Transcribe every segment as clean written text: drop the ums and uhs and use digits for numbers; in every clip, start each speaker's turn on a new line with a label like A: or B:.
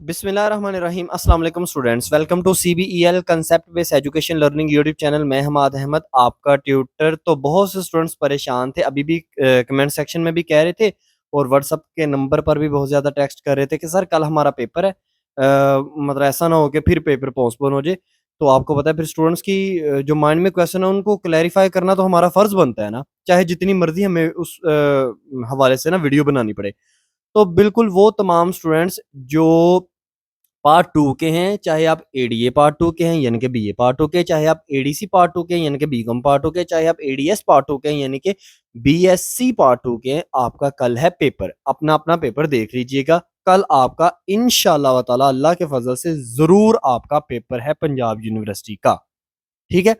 A: बिस्मिल्लाहिर्रहमानिर्रहीम अस्सलाम वालेकुम students, welcome to CBEL concept based education learning YouTube channel. मैं हमाद अहमद आपका ट्यूटर। तो बहुत से स्टूडेंट्स परेशान थे, अभी भी कमेंट सेक्शन में भी कह रहे थे और व्हाट्सअप के नंबर पर भी बहुत ज़्यादा टेक्स्ट कर रहे थे कि सर कल हमारा पेपर है, मतलब ऐसा ना हो कि फिर पेपर पोस्टपोन हो जाए। तो आपको पता है फिर स्टूडेंट्स की जो माइंड में क्वेश्चन है उनको क्लैरिफाई करना तो हमारा फ़र्ज़ बनता है ना, चाहे जितनी मर्ज़ी हमें उस हवाले से ना वीडियो बनानी पड़े। तो बिल्कुल वो तमाम स्टूडेंट्स जो पार्ट 2 के हैं, चाहे आप एडीए पार्ट 2 के हैं यानी कि बीए पार्ट 2 के, चाहे आप एडीसी पार्ट 2 के हैं यानी कि बीकॉम पार्ट 2 के, चाहे आप एडीएस पार्ट 2 के हैं यानी कि बीएससी पार्ट 2 के हैं, आपका कल है पेपर। अपना-अपना पेपर देख लीजिएगा। कल आपका इंशाअल्लाह व ताला अल्लाह के फज़ल से ज़रूर आपका पेपर है पंजाब यूनिवर्सिटी का। ठीक है?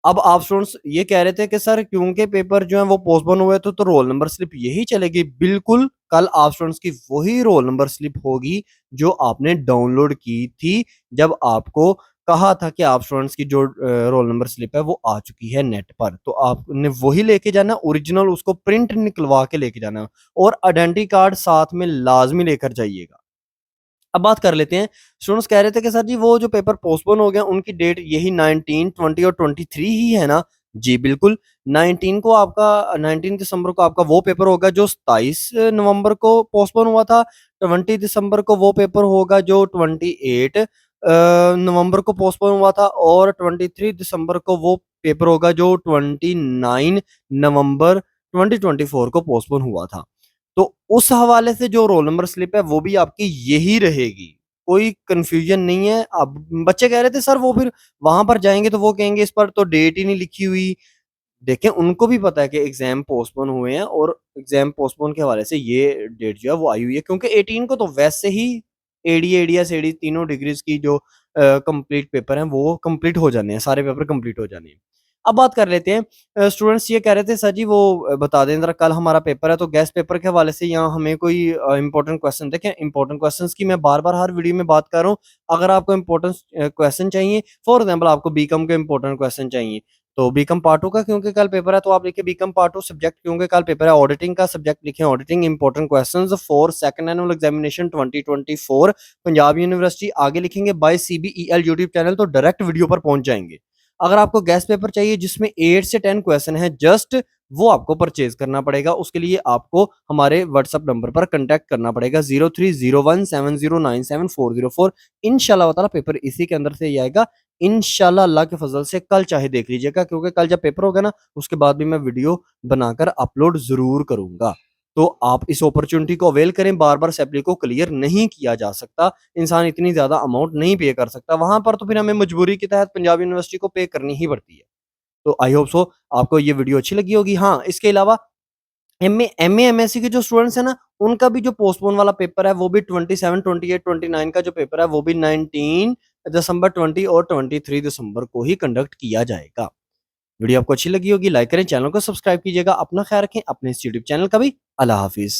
A: अब आप स्टूडेंट्स ये कह रहे थे कि सर क्योंकि पेपर जो है वो पोस्टपोन हुए थे तो रोल नंबर स्लिप यही चलेगी। बिल्कुल, कल आप स्टूडेंट्स की वही रोल नंबर स्लिप होगी जो आपने डाउनलोड की थी जब आपको कहा था कि आप स्टूडेंट्स की जो रोल नंबर स्लिप है वो आ चुकी है नेट पर। तो आपने वही लेके जाना, ओरिजिनल उसको प्रिंट निकलवा के लेके जाना और आइडेंटिटी कार्ड साथ में लाज़मी लेकर जाइएगा। अब बात कर लेते हैं, स्टूडेंट्स कह रहे थे कि सर जी वो जो पेपर पोस्टपोन हो गया उनकी डेट यही 19, 20 और 23 ही है ना? जी बिल्कुल, 19 दिसंबर को आपका वो पेपर होगा जो 27 नवंबर को पोस्टपोन हुआ था, 20 दिसंबर को वो पेपर होगा जो 28 नवंबर को पोस्टपोन हुआ था और 23 दिसंबर को वो पेपर होगा जो 29 नवंबर 2024 को पोस्टपोन हुआ था। तो उस हवाले से जो रोल नंबर स्लिप है वो भी आपकी यही रहेगी, कोई कन्फ्यूजन नहीं है। अब बच्चे कह रहे थे सर वो फिर वहाँ पर जाएँगे तो वो कहेंगे इस पर तो डेट ही नहीं लिखी हुई। देखें उनको भी पता है कि एग्ज़ाम पोस्टपोन हुए हैं और एग्ज़ाम पोस्टपोन के हवाले से ये डेट जो है वो आई हुई है क्योंकि 18 को तो वैसे ही एडीए, एडीएस, एडी तीनों डिग्रीज़ की जो कंप्लीट पेपर हैं वो कंप्लीट हो जाने हैं, सारे पेपर कंप्लीट हो जाने हैं। अब बात कर लेते हैं, स्टूडेंट्स ये कह रहे थे सर जी वो बता दें ज़रा कल हमारा पेपर है तो गेस्ट पेपर के हवाले से यहाँ हमें कोई इम्पोर्टेंट क्वेश्चन देखें, इम्पोर्टेंट क्वेश्चंस की मैं बार-बार हर वीडियो में बात कर रहा हूँ। अगर आपको इम्पोर्टेंट क्वेश्चन चाहिए, फॉर एग्ज़ाम्पल आपको बीकॉम के इम्पोर्टेंट क्वेश्चन चाहिए, तो बीकॉम पार्ट 2 का क्योंकि कल पेपर है तो आप लिखिए बीकॉम पार्ट 2 सब्जेक्ट क्योंकि कल पेपर है, ऑडिटिंग का सब्जेक्ट लिखें auditing important questions for second annual examination 2024 Punjab university. आगे लिखेंगे बाय सीबीईएल यूट्यूब चैनल तो डायरेक्ट वीडियो पर पहुंच जाएंगे। अगर आपको गेस्ट पेपर चाहिए जिसमें 8 से 10 क्वेश्चन है जस्ट, वो आपको परचेज करना पड़ेगा। उसके लिए आपको हमारे व्हाट्सएप नंबर पर कांटेक्ट करना पड़ेगा 030170974404। इंशाल्लाह ताला पेपर इसी के अंदर से ही आएगा। इंशाल्लाह अल्लाह के फजल से कल चाहे देख लीजिएगा क्योंकि कल जब पेपर होगा ना उसके बाद भी मैं वीडियो बनाकर अपलोड ज़रूर करूँगा। तो आप इस अपॉर्चुनिटी को अवेल करें, बार-बार सैलरी को क्लियर नहीं किया जा सकता। इंसान इतनी ज़्यादा अमाउंट नहीं पे कर सकता। वहाँ पर तो फिर हमें मजबूरी के तहत पंजाब यूनिवर्सिटी को पे करनी ही पड़ती है। तो आई होप सो आपको ये वीडियो अच्छी लगी होगी। हाँ, इसके अलावा एमए, एमएससी के जो स्टूडेंट्स हैं ना, उनका भी जो पोस्टपोन वाला पेपर है, वो भी 27, 28, 29 का जो पेपर है, वो भी 19 दिसंबर, 20 और 23 दिसंबर को ही कंडक्ट किया जाएगा। वीडियो आपको अच्छी लगी होगी, लाइक करें, चैनल को सब्सक्राइब कीजिएगा। अपना ख्याल रखें, अपने इस यूट्यूब चैनल का भी। अल्लाह हाफिज़।